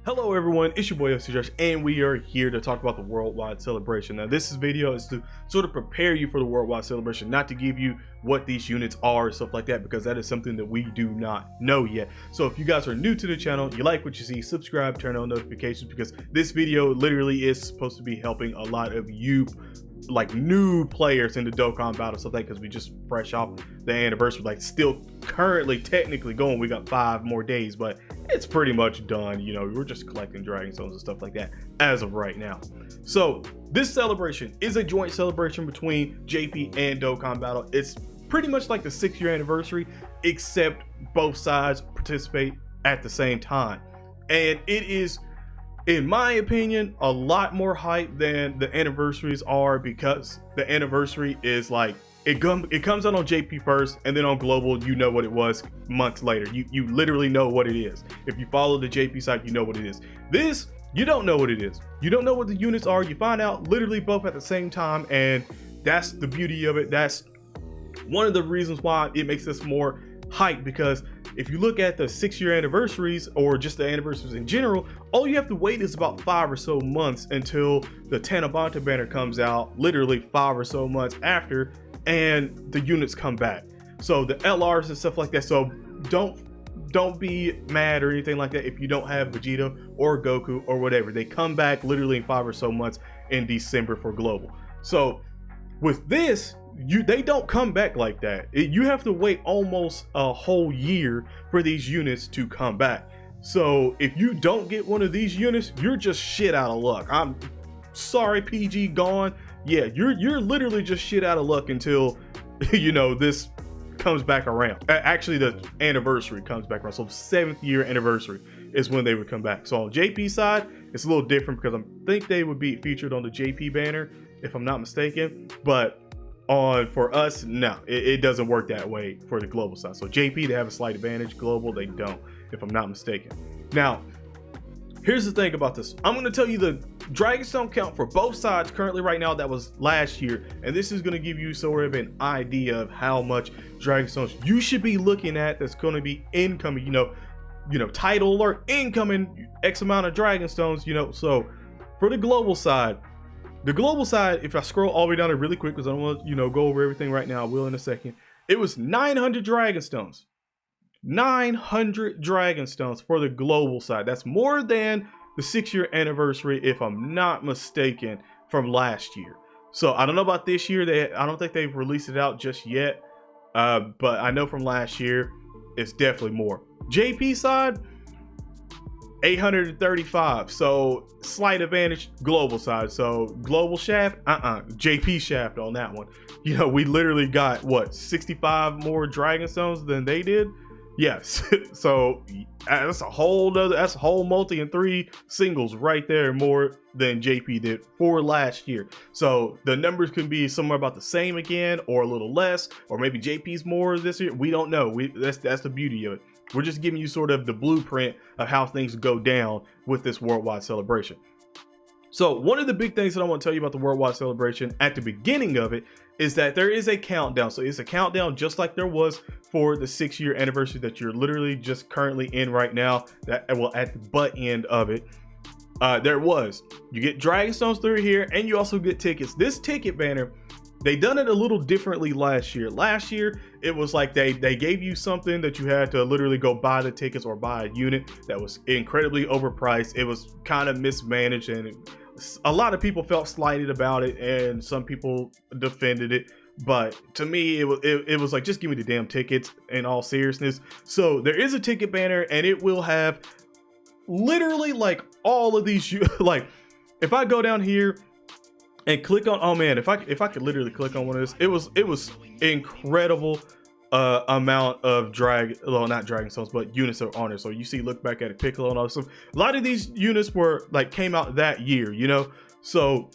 Hello everyone, it's your boy icjosh, and we are here to talk about the worldwide celebration. Now this video is to sort of prepare you for the worldwide celebration, not to give you what these units are and stuff like that, because that is something that we do not know yet. So if you guys are new to the channel, you like what you see, subscribe, turn on notifications, because this video literally is supposed to be helping a lot of you like new players into Dokkan battle stuff like, because we just fresh off the anniversary, like still currently technically going. We got 5 more days, but it's pretty much done. You know, we're just collecting dragon stones and stuff like that as of right now. So this celebration is a joint celebration between JP and Dokkan battle. It's pretty much like the 6-year anniversary, except both sides participate at the same time, and it is, in my opinion, a lot more hype than the anniversaries are, because the anniversary is like it comes out on JP first, and then on global you know what it was months later. You literally know what it is. If you follow the JP site, you know what it is. This, you don't know what it is. You don't know what the units are. You find out literally both at the same time, and that's the beauty of it. That's one of the reasons why it makes us more hype, because if you look at the 6-year anniversaries or just the anniversaries in general, all you have to wait is about 5 or so months until the Tanabanta banner comes out, literally 5 or so months after, and the units come back. So the LRs and stuff like that. So don't be mad or anything like that if you don't have Vegeta or Goku or whatever. They come back literally in 5 or so months in December for global. So with this, they don't come back like that. You have to wait almost a whole year for these units to come back. So if you don't get one of these units, you're just shit out of luck. I'm sorry, PG gone. Yeah, you're literally just shit out of luck until you know this comes back around. Actually, the anniversary comes back around. So 7th year anniversary is when they would come back. So on JP side, it's a little different, because I think they would be featured on the JP banner if I'm not mistaken, but for us, no, it doesn't work that way for the global side. So JP, they have a slight advantage. Global, they don't, if I'm not mistaken. Now here's the thing about this. I'm going to tell you the Dragonstone count for both sides currently right now. That was last year, and this is going to give you sort of an idea of how much Dragonstones you should be looking at that's going to be incoming. You know, title alert, incoming X amount of Dragonstones. You know, so for the global side, if I scroll all the way down there really quick, because I don't want to, go over everything right now, I will in a second. It was 900 Dragonstones. 900 Dragonstones for the global side. That's more than the 6-year anniversary, if I'm not mistaken, from last year. So I don't know about this year. I don't think they've released it out just yet. But I know from last year, it's definitely more. JP side, 835, so slight advantage global side. So global shaft, JP shaft on that one. You know, we literally got what, 65 more Dragonstones than they did. Yes. So that's a whole multi and 3 singles right there, more than JP did for last year. So the numbers can be somewhere about the same again, or a little less, or maybe JP's more this year. We don't know. That's the beauty of it. We're just giving you sort of the blueprint of how things go down with this worldwide celebration. So one of the big things that I want to tell you about the worldwide celebration at the beginning of it is that there is a countdown. So it's a countdown just like there was for the 6-year anniversary that you're literally just currently in right now. That, well, at the butt end of it, you get Dragonstones through here, and you also get tickets. This ticket banner, they done it a little differently last year. Last year, it was like they gave you something that you had to literally go buy the tickets or buy a unit that was incredibly overpriced. It was kind of mismanaged, and a lot of people felt slighted about it, and some people defended it. But to me, it was like, just give me the damn tickets, in all seriousness. So there is a ticket banner, and it will have literally like all of these, like if I go down here and click on, oh man, if I could literally click on one of this, it was incredible amount of not Dragonstones, but units are on it. So you see, look back at it, Piccolo and all this stuff. A lot of these units were like came out that year, so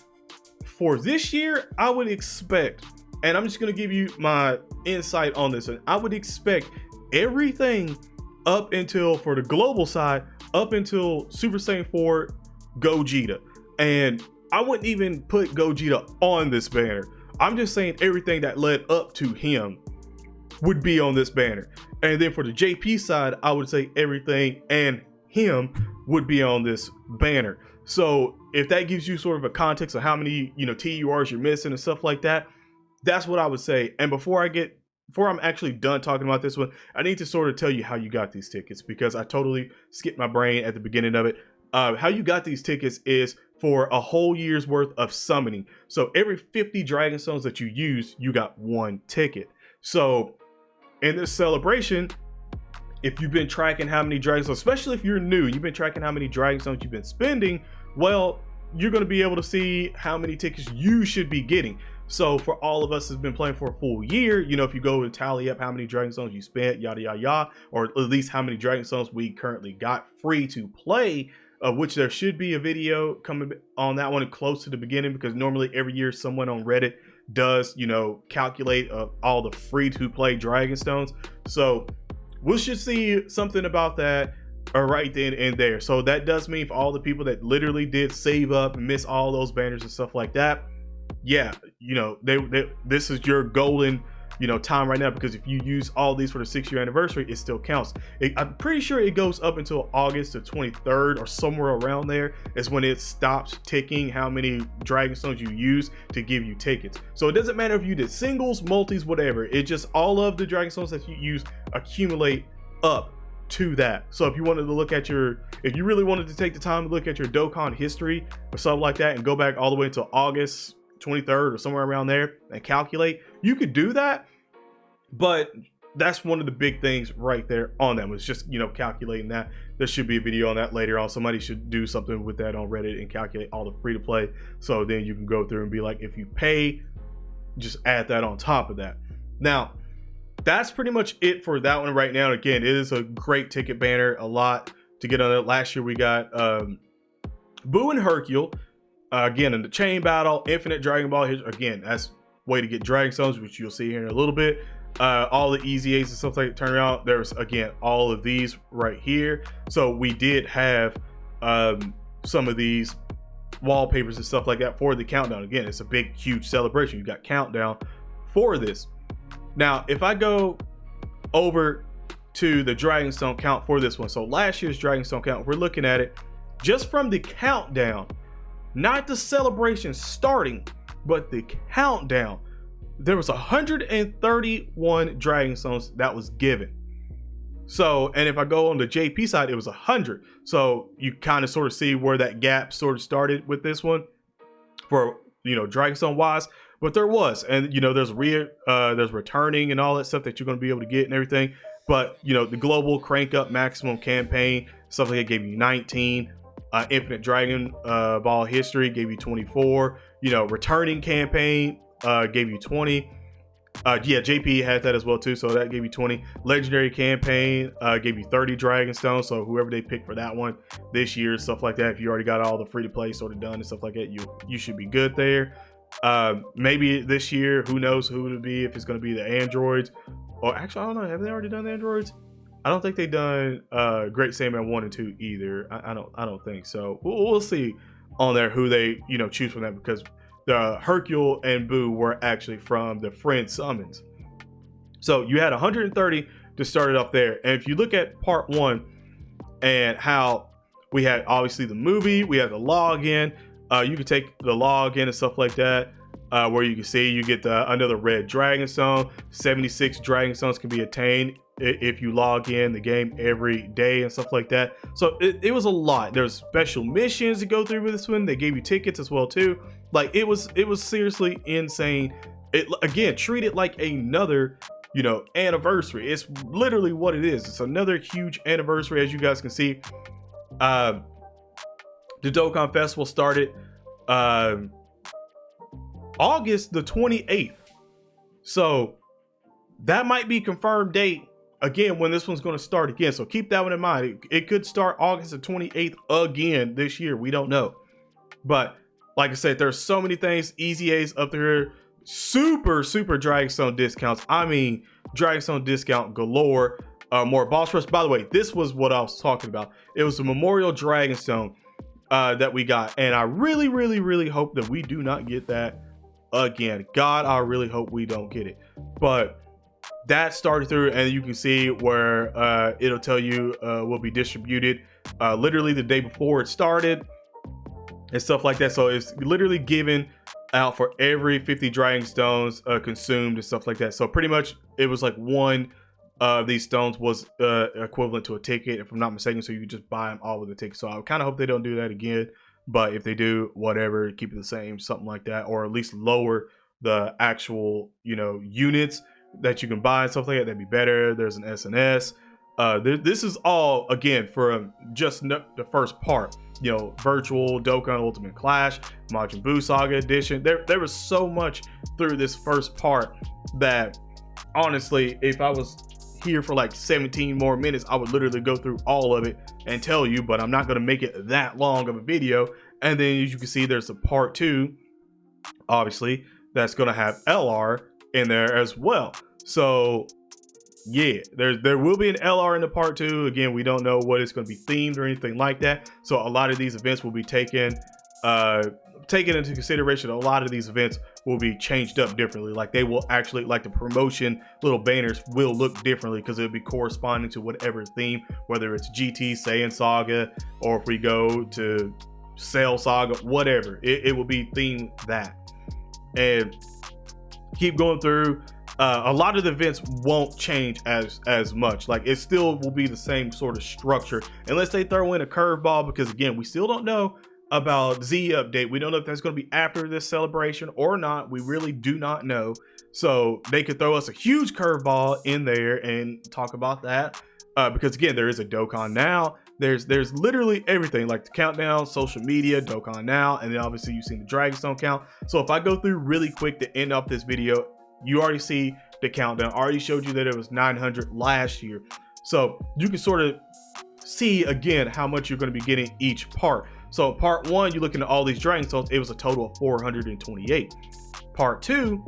for this year, I would expect, and I'm just going to give you my insight on this, and I would expect everything up until, for the global side, up until Super Saiyan 4 Gogeta. And I wouldn't even put Gogeta on this banner. I'm just saying everything that led up to him would be on this banner. And then for the JP side, I would say everything and him would be on this banner. So if that gives you sort of a context of how many, you know, TURs you're missing and stuff like that, that's what I would say. And before I'm actually done talking about this one, I need to sort of tell you how you got these tickets, because I totally skipped my brain at the beginning of it. How you got these tickets is for a whole year's worth of summoning. So every 50 Dragon Stones that you use, you got one ticket. So in this celebration, if you've been tracking how many Dragon Stones, especially if you're new, you've been tracking how many Dragon Stones you've been spending, well, you're going to be able to see how many tickets you should be getting. So for all of us who's been playing for a full year, you know, if you go and tally up how many Dragon Stones you spent, yada, yada, yada, or at least how many Dragon Stones we currently got free to play, which there should be a video coming on that one close to the beginning, because normally every year someone on Reddit does, you know, calculate all the free to play Dragon Stones. So we should see something about that right then and there. So that does mean for all the people that literally did save up and miss all those banners and stuff like that, yeah, you know, this is your golden, you know, time right now, because if you use all these for the 6-year anniversary, it still counts. I'm pretty sure it goes up until August the 23rd or somewhere around there is when it stops ticking how many Dragon Stones you use to give you tickets. So it doesn't matter if you did singles, multis, whatever. It just, all of the Dragon Stones that you use accumulate up to that. So if you wanted to look at if you really wanted to take the time to look at your Dokkan history or something like that and go back all the way until August 23rd or somewhere around there and calculate, you could do that. But that's one of the big things right there on that, was just, you know, calculating that. There should be a video on that later on. Somebody should do something with that on Reddit and calculate all the free to play, so then you can go through and be like, if you pay, just add that on top of that. Now that's pretty much it for that one right now. Again, it is a great ticket banner, a lot to get on it. Last year we got Boo and Hercule, again in the chain battle, Infinite Dragon Ball. Again, that's way to get Dragon Stones, which you'll see here in a little bit. All the easy A's and stuff like that turn around. There's again all of these right here. So we did have some of these wallpapers and stuff like that for the countdown. Again, it's a big, huge celebration. You got countdown for this. Now, if I go over to the Dragon Stone count for this one, so last year's Dragon Stone count, we're looking at it just from the countdown, not the celebration starting, but the countdown. There was 131 Dragon Stones that was given. So, and if I go on the JP side, it was 100. So you kind of sort of see where that gap sort of started with this one for, you know, Dragon Stone wise. But there was, and you know, there's returning and all that stuff that you're going to be able to get and everything. But you know, the global crank up maximum campaign, stuff like that, gave you 19. Infinite Dragon Ball history gave you 24. You know, returning campaign gave you 20. Yeah, JP had that as well too, so that gave you 20. Legendary campaign gave you 30 Dragon Stones. So whoever they picked for that one this year, stuff like that, if you already got all the free to play sort of done and stuff like that, you should be good there. Maybe this year, who knows who it'll be, if it's going to be the androids, or actually I don't know, have they already done the androids? I don't think they've done Great Saiyaman 1 and 2 either. I don't think so. We'll see on there who they, you know, choose from that, because the Hercule and Boo were actually from the friend summons. So you had 130 to start it off there. And if you look at part 1 and how we had obviously the movie, we had the login. You can take the login and stuff like that, where you can see you get another red Dragon Stone. 76 Dragon Stones can be attained if you log in the game every day and stuff like that. So it was a lot. There's special missions to go through with this one. They gave you tickets as well too. Like it was seriously insane. It, again, treat it like another, you know, anniversary. It's literally what it is. It's another huge anniversary, as you guys can see. The Dokkan Festival started August the 28th. So that might be confirmed date again when this one's going to start again. So keep that one in mind. It could start August the 28th again this year. We don't know. But like I said, there's so many things. Easy A's up there. Super Dragon Stone discounts. I mean, Dragon Stone discount galore. More boss rush. By the way, this was what I was talking about. It was a Memorial Dragon Stone that we got, and I really hope that we do not get that again. God, I really hope we don't get it. But that started through, and you can see where it'll tell you will be distributed literally the day before it started and stuff like that. So it's literally given out for every 50 dragon stones consumed and stuff like that. So pretty much it was like one of these stones was equivalent to a ticket, if I'm not mistaken. So you could just buy them all with a ticket. So I kind of hope they don't do that again. But if they do, whatever, keep it the same, something like that, or at least lower the actual, units that you can buy and stuff like that. That'd be better. There's an SNS. This is all again for just the first part. Virtual Dokkan Ultimate Clash, Majin Buu Saga Edition. There was so much through this first part that honestly, if I was here for like 17 more minutes, I would literally go through all of it and tell you, but I'm not going to make it that long of a video. And then as you can see, there's a part 2, obviously, that's going to have LR in there as well. So yeah, there will be an LR in the part 2. Again, we don't know what it's going to be themed or anything like that. So a lot of these events will be taken into consideration. A lot of these events will be changed up differently. Like they will actually, like the promotion little banners will look differently because it'll be corresponding to whatever theme, whether it's GT Saiyan Saga, or if we go to Cell Saga, whatever, it will be themed that. And keep going through. A lot of the events won't change as much. Like it still will be the same sort of structure unless they throw in a curveball, because again, we still don't know about Z update. We don't know if that's going to be after this celebration or not. We really do not know. So they could throw us a huge curveball in there and talk about that, because again, there is a Dokkan Now. There's literally everything, like the countdown, social media, Dokkan Now, and then obviously you've seen the Dragonstone count. So if I go through really quick to end off this video, you already see the countdown. I already showed you that it was 900 last year. So you can sort of see again how much you're going to be getting each part. So part 1, you're looking at all these dragon stones, it was a total of 428. Part 2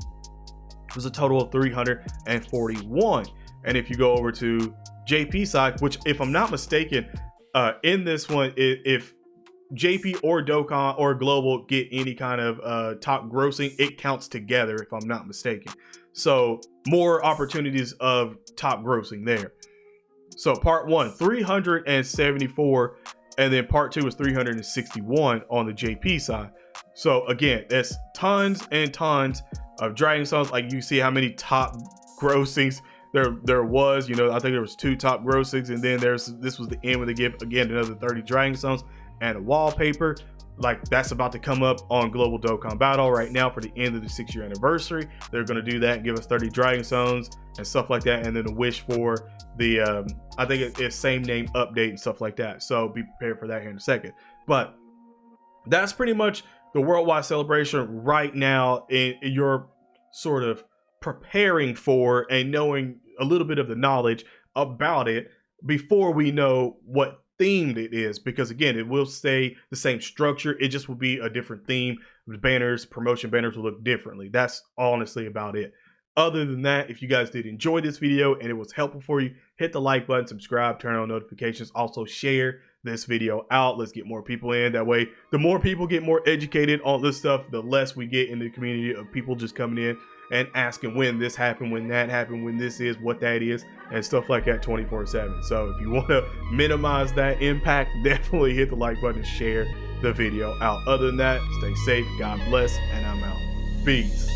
was a total of 341. And if you go over to JP side, which if I'm not mistaken, in this one, if JP or Dokkan or Global get any kind of top grossing, it counts together, if I'm not mistaken. So more opportunities of top grossing there. So part 1, 374, and then part 2 is 361 on the JP side. So again, that's tons and tons of Dragon Stones. Like you see how many top grossings there was. I think there was 2 top grossings, and then this was the end where they give again another 30 Dragon Stones and a wallpaper. Like that's about to come up on Global Dokkan Battle right now for the end of the 6-year anniversary. They're going to do that and give us 30 Dragon Stones and stuff like that, and then a wish for the I think it's same name update and stuff like that. So be prepared for that here in a second. But that's pretty much the worldwide celebration right now. In your sort of preparing for and knowing a little bit of the knowledge about it before we know what themed it is, because again, it will stay the same structure. It just will be a different theme. The banners, promotion banners will look differently. That's honestly about it. Other than that, if you guys did enjoy this video and it was helpful for you, hit the like button, subscribe, turn on notifications, also share this video out. Let's get more people in. That way, the more people get more educated on this stuff, the less we get in the community of people just coming in and asking when this happened, when that happened, when this is, what that is, and stuff like that 24/7. So if you want to minimize that impact, definitely hit the like button and share the video out. Other than that, stay safe, God bless, and I'm out. Peace.